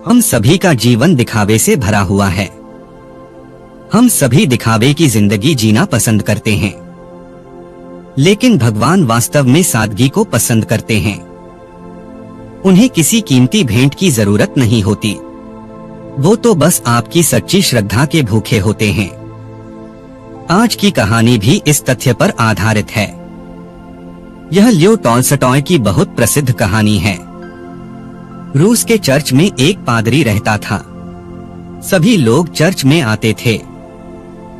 हम सभी का जीवन दिखावे से भरा हुआ है। हम सभी दिखावे की जिंदगी जीना पसंद करते हैं, लेकिन भगवान वास्तव में सादगी को पसंद करते हैं। उन्हें किसी कीमती भेंट की जरूरत नहीं होती, वो तो बस आपकी सच्ची श्रद्धा के भूखे होते हैं। आज की कहानी भी इस तथ्य पर आधारित है। यह लियो टॉल्स्टॉय की बहुत प्रसिद्ध कहानी है। रूस के चर्च में एक पादरी रहता था। सभी लोग चर्च में आते थे,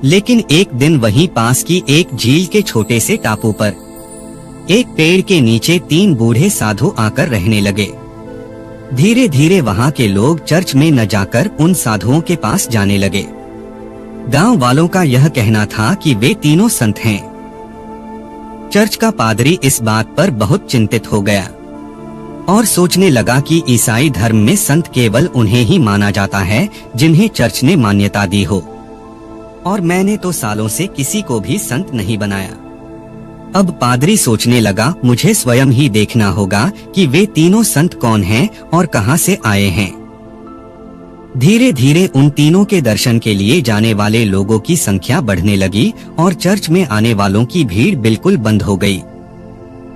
लेकिन एक दिन वहीं पास की एक झील के छोटे से टापू पर एक पेड़ के नीचे 3 बूढ़े साधु आकर रहने लगे। धीरे धीरे वहां के लोग चर्च में न जाकर उन साधुओं के पास जाने लगे। गांव वालों का यह कहना था कि वे तीनों संत हैं। चर्च का पादरी इस बात पर बहुत चिंतित हो गया और सोचने लगा कि ईसाई धर्म में संत केवल उन्हें ही माना जाता है जिन्हें चर्च ने मान्यता दी हो, और मैंने तो सालों से किसी को भी संत नहीं बनाया। अब पादरी सोचने लगा, मुझे स्वयं ही देखना होगा कि वे तीनों संत कौन हैं और कहां से आए हैं। धीरे धीरे उन तीनों के दर्शन के लिए जाने वाले लोगों की संख्या बढ़ने लगी और चर्च में आने वालों की भीड़ बिल्कुल बंद हो गई।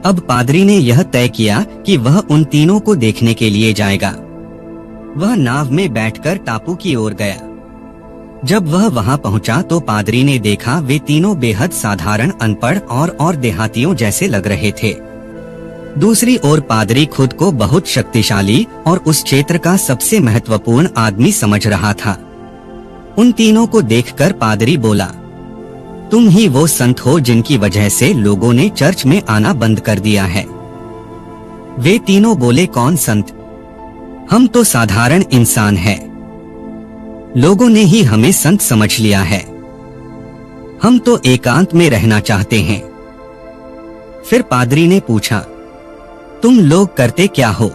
अब पादरी ने यह तय किया कि वह उन तीनों को देखने के लिए जाएगा। वह नाव में बैठकर टापू की ओर गया। जब वह वहां पहुंचा तो पादरी ने देखा वे तीनों बेहद साधारण, अनपढ़ और देहातियों जैसे लग रहे थे। दूसरी ओर पादरी खुद को बहुत शक्तिशाली और उस क्षेत्र का सबसे महत्वपूर्ण आदमी समझ रहा था। उन तीनों को देखकर पादरी बोला, तुम ही वो संत हो जिनकी वजह से लोगों ने चर्च में आना बंद कर दिया है। वे तीनों बोले, कौन संत? हम तो साधारण इंसान हैं। लोगों ने ही हमें संत समझ लिया है। हम तो एकांत में रहना चाहते हैं। फिर पादरी ने पूछा, तुम लोग करते क्या हो?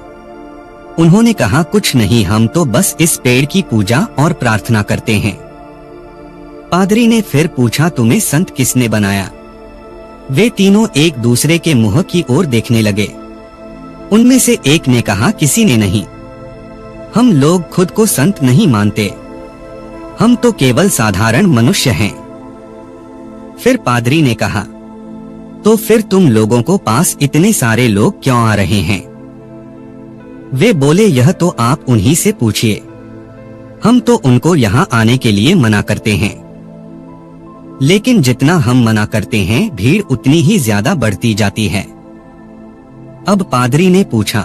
उन्होंने कहा, कुछ नहीं, हम तो बस इस पेड़ की पूजा और प्रार्थना करते हैं। पादरी ने फिर पूछा, तुम्हें संत किसने बनाया? वे तीनों एक दूसरे के मुंह की ओर देखने लगे। उनमें से एक ने कहा, किसी ने नहीं। हम लोग खुद को संत नहीं मानते, हम तो केवल साधारण मनुष्य हैं। फिर पादरी ने कहा, तो फिर तुम लोगों को पास इतने सारे लोग क्यों आ रहे हैं? वे बोले, यह तो आप उन्हीं से पूछिए। हम तो उनको यहाँ आने के लिए मना करते हैं, लेकिन जितना हम मना करते हैं भीड़ उतनी ही ज्यादा बढ़ती जाती है। अब पादरी ने पूछा,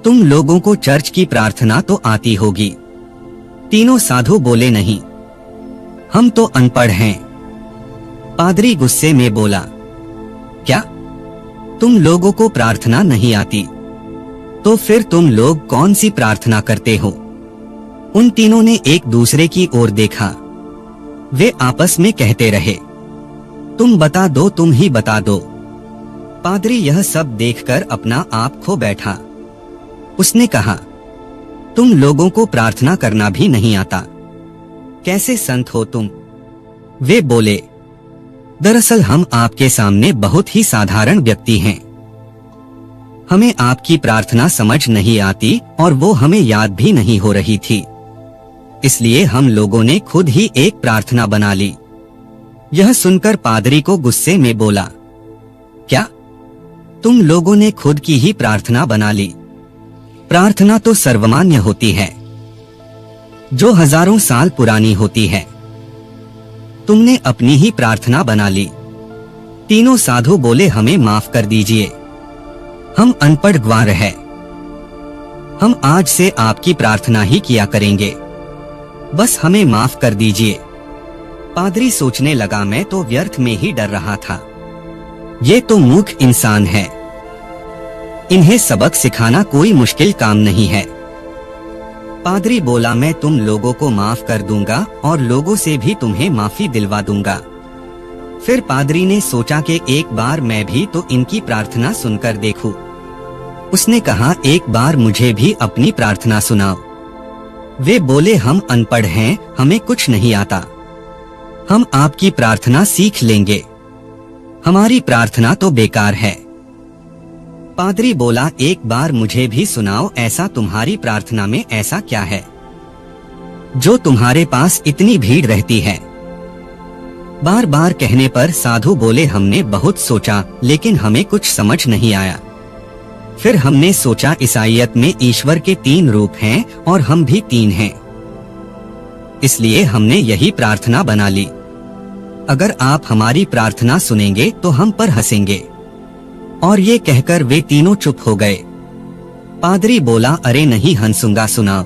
तुम लोगों को चर्च की प्रार्थना तो आती होगी? तीनों साधु बोले, नहीं, हम तो अनपढ़ हैं। पादरी गुस्से में बोला, क्या तुम लोगों को प्रार्थना नहीं आती? तो फिर तुम लोग कौन सी प्रार्थना करते हो? उन तीनों ने एक दूसरे की ओर देखा। वे आपस में कहते रहे, तुम बता दो, तुम ही बता दो। पादरी यह सब देखकर अपना आप खो बैठा। उसने कहा, तुम लोगों को प्रार्थना करना भी नहीं आता, कैसे संत हो तुम? वे बोले, दरअसल हम आपके सामने बहुत ही साधारण व्यक्ति हैं। हमें आपकी प्रार्थना समझ नहीं आती और वो हमें याद भी नहीं हो रही थी, इसलिए हम लोगों ने खुद ही एक प्रार्थना बना ली। यह सुनकर पादरी को गुस्से में बोला, क्या तुम लोगों ने खुद की ही प्रार्थना बना ली? प्रार्थना तो सर्वमान्य होती है, जो हजारों साल पुरानी होती है। तुमने अपनी ही प्रार्थना बना ली। तीनों साधु बोले, हमें माफ कर दीजिए, हम अनपढ़ ग्वार हैं। हम आज से आपकी प्रार्थना ही किया करेंगे, बस हमें माफ कर दीजिए। पादरी सोचने लगा, मैं तो व्यर्थ में ही डर रहा था। ये तो मूर्ख इंसान है, इन्हें सबक सिखाना कोई मुश्किल काम नहीं है। पादरी बोला, मैं तुम लोगों को माफ कर दूंगा और लोगों से भी तुम्हें माफी दिलवा दूंगा। फिर पादरी ने सोचा कि एक बार मैं भी तो इनकी प्रार्थना सुनकर देखूं। उसने कहा, एक बार मुझे भी अपनी प्रार्थना सुनाओ। वे बोले, हम अनपढ़ हैं, हमें कुछ नहीं आता। हम आपकी प्रार्थना सीख लेंगे, हमारी प्रार्थना तो बेकार है। पादरी बोला, एक बार मुझे भी सुनाओ, ऐसा तुम्हारी प्रार्थना में ऐसा क्या है जो तुम्हारे पास इतनी भीड़ रहती है? बार बार कहने पर साधु बोले, हमने बहुत सोचा लेकिन हमें कुछ समझ नहीं आया। फिर हमने सोचा ईसाईयत में ईश्वर के 3 रूप हैं और हम भी 3 हैं, इसलिए हमने यही प्रार्थना बना ली। अगर आप हमारी प्रार्थना सुनेंगे तो हम पर हंसेंगे। और ये कहकर वे तीनों चुप हो गए। पादरी बोला, अरे नहीं हंसूंगा, सुनाओ।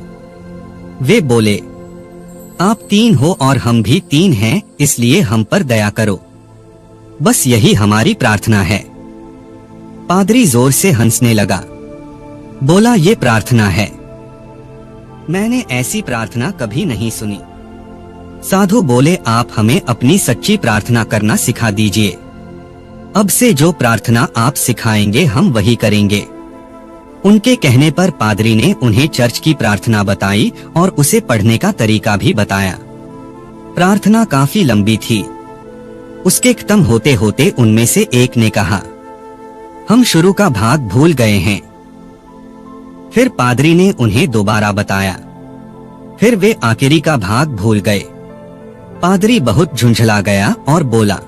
वे बोले, आप 3 हो और हम भी 3 हैं, इसलिए हम पर दया करो। बस यही हमारी प्रार्थना है। पादरी जोर से हंसने लगा। बोला, ये प्रार्थना है, मैंने ऐसी प्रार्थना कभी नहीं सुनी। साधु बोले, आप हमें अपनी सच्ची प्रार्थना करना सिखा दीजिए। अब से जो प्रार्थना आप सिखाएंगे हम वही करेंगे। उनके कहने पर पादरी ने उन्हें चर्च की प्रार्थना बताई और उसे पढ़ने का तरीका भी बताया। प्रार्थना काफी लंबी थी। उसके खत्म होते होते उनमें से एक ने कहा, हम शुरू का भाग भूल गए हैं। फिर पादरी ने उन्हें दोबारा बताया। फिर वे आखिरी का भाग भूल गए। पादरी बहुत झुंझला गया और बोला,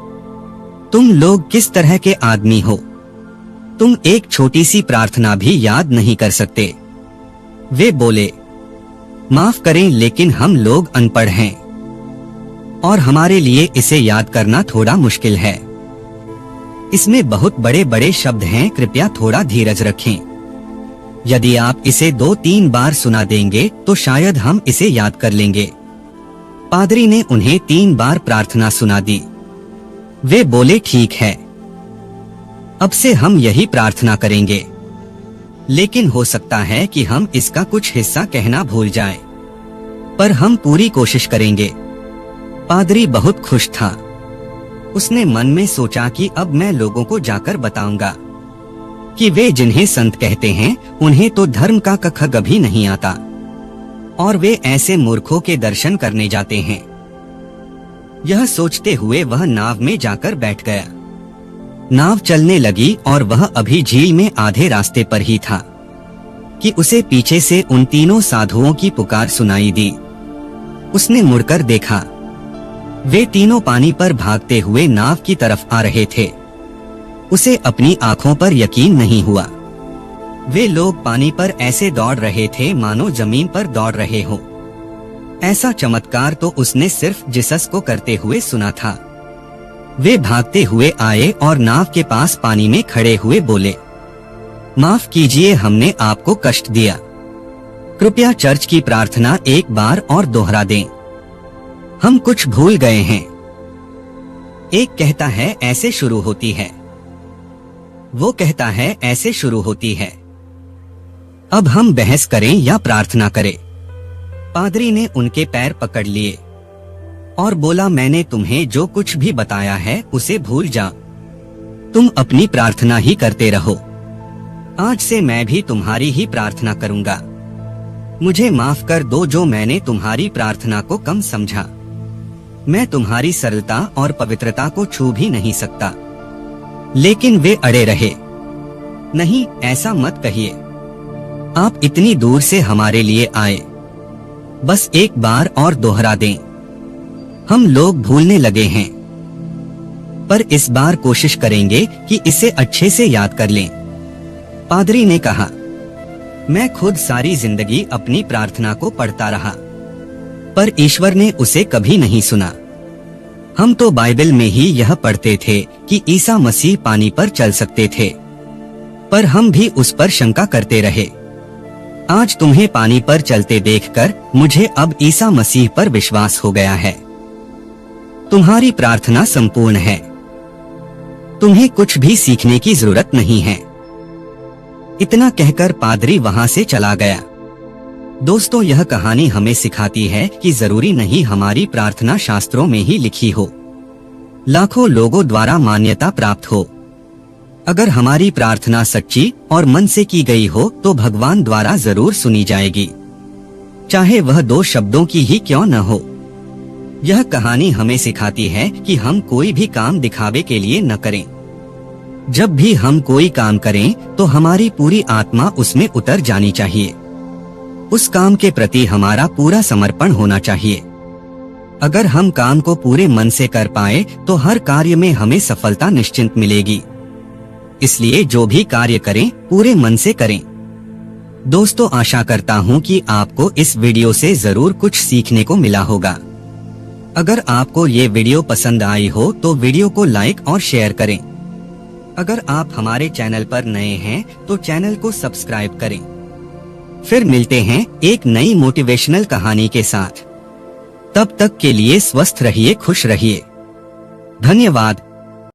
तुम लोग किस तरह के आदमी हो? तुम एक छोटी सी प्रार्थना भी याद नहीं कर सकते। वे बोले, माफ करें लेकिन हम लोग अनपढ़ हैं और हमारे लिए इसे याद करना थोड़ा मुश्किल है। इसमें बहुत बड़े बड़े शब्द हैं, कृपया थोड़ा धीरज रखें। यदि आप इसे 2-3 बार सुना देंगे तो शायद हम इसे याद कर लेंगे। पादरी ने उन्हें 3 बार प्रार्थना सुना दी। वे बोले, ठीक है, अब से हम यही प्रार्थना करेंगे, लेकिन हो सकता है कि हम इसका कुछ हिस्सा कहना भूल जाएं, पर हम पूरी कोशिश करेंगे। पादरी बहुत खुश था। उसने मन में सोचा कि अब मैं लोगों को जाकर बताऊंगा कि वे जिन्हें संत कहते हैं उन्हें तो धर्म का कख भी नहीं आता और वे ऐसे मूर्खों के दर्शन करने जाते हैं। यह सोचते हुए वह नाव में जाकर बैठ गया। नाव चलने लगी और वह अभी झील में आधे रास्ते पर ही था कि उसे पीछे से उन तीनों साधुओं की पुकार सुनाई दी। उसने मुड़कर देखा। वे तीनों पानी पर भागते हुए नाव की तरफ आ रहे थे। उसे अपनी आंखों पर यकीन नहीं हुआ। वे लोग पानी पर ऐसे दौड़ रहे थे मानो जमीन पर दौड़ रहे हो। ऐसा चमत्कार तो उसने सिर्फ जिसस को करते हुए सुना था। वे भागते हुए आए और नाव के पास पानी में खड़े हुए बोले, माफ कीजिए, हमने आपको कष्ट दिया। कृपया चर्च की प्रार्थना एक बार और दोहरा दें, हम कुछ भूल गए हैं। एक कहता है ऐसे शुरू होती है, वो कहता है ऐसे शुरू होती है। अब हम बहस करें या प्रार्थना करें? पादरी ने उनके पैर पकड़ लिए और बोला, मैंने तुम्हें जो कुछ भी बताया है उसे भूल जा। तुम अपनी प्रार्थना ही करते रहो। आज से मैं भी तुम्हारी ही प्रार्थना करूंगा। मुझे माफ कर दो जो मैंने तुम्हारी प्रार्थना को कम समझा। मैं तुम्हारी सरलता और पवित्रता को छू भी नहीं सकता। लेकिन वे अड़े रहे। नहीं, ऐसा मत कहिए। आप इतनी दूर से हमारे लिए आए, बस एक बार और दोहरा दें। हम लोग भूलने लगे हैं, पर इस बार कोशिश करेंगे कि इसे अच्छे से याद कर लें। पादरी ने कहा, मैं खुद सारी जिंदगी अपनी प्रार्थना को पढ़ता रहा, पर ईश्वर ने उसे कभी नहीं सुना। हम तो बाइबल में ही यह पढ़ते थे कि ईसा मसीह पानी पर चल सकते थे, पर हम भी उस पर शंका करते रहे। आज तुम्हें पानी पर चलते देखकर मुझे अब ईसा मसीह पर विश्वास हो गया है। तुम्हारी प्रार्थना संपूर्ण है। तुम्हें कुछ भी सीखने की जरूरत नहीं है। इतना कहकर पादरी वहां से चला गया। दोस्तों, यह कहानी हमें सिखाती है कि जरूरी नहीं हमारी प्रार्थना शास्त्रों में ही लिखी हो, लाखों लोगों द्वारा मान्यता प्राप्त हो। अगर हमारी प्रार्थना सच्ची और मन से की गई हो तो भगवान द्वारा जरूर सुनी जाएगी, चाहे वह 2 शब्दों की ही क्यों न हो। यह कहानी हमें सिखाती है कि हम कोई भी काम दिखावे के लिए न करें। जब भी हम कोई काम करें तो हमारी पूरी आत्मा उसमें उतर जानी चाहिए। उस काम के प्रति हमारा पूरा समर्पण होना चाहिए। अगर हम काम को पूरे मन से कर पाए तो हर कार्य में हमें सफलता निश्चित मिलेगी। इसलिए जो भी कार्य करें पूरे मन से करें। दोस्तों, आशा करता हूँ कि आपको इस वीडियो से जरूर कुछ सीखने को मिला होगा। अगर आपको ये वीडियो पसंद आई हो तो वीडियो को लाइक और शेयर करें। अगर आप हमारे चैनल पर नए हैं तो चैनल को सब्सक्राइब करें। फिर मिलते हैं एक नई मोटिवेशनल कहानी के साथ। तब तक के लिए स्वस्थ रहिए, खुश रहिए। धन्यवाद।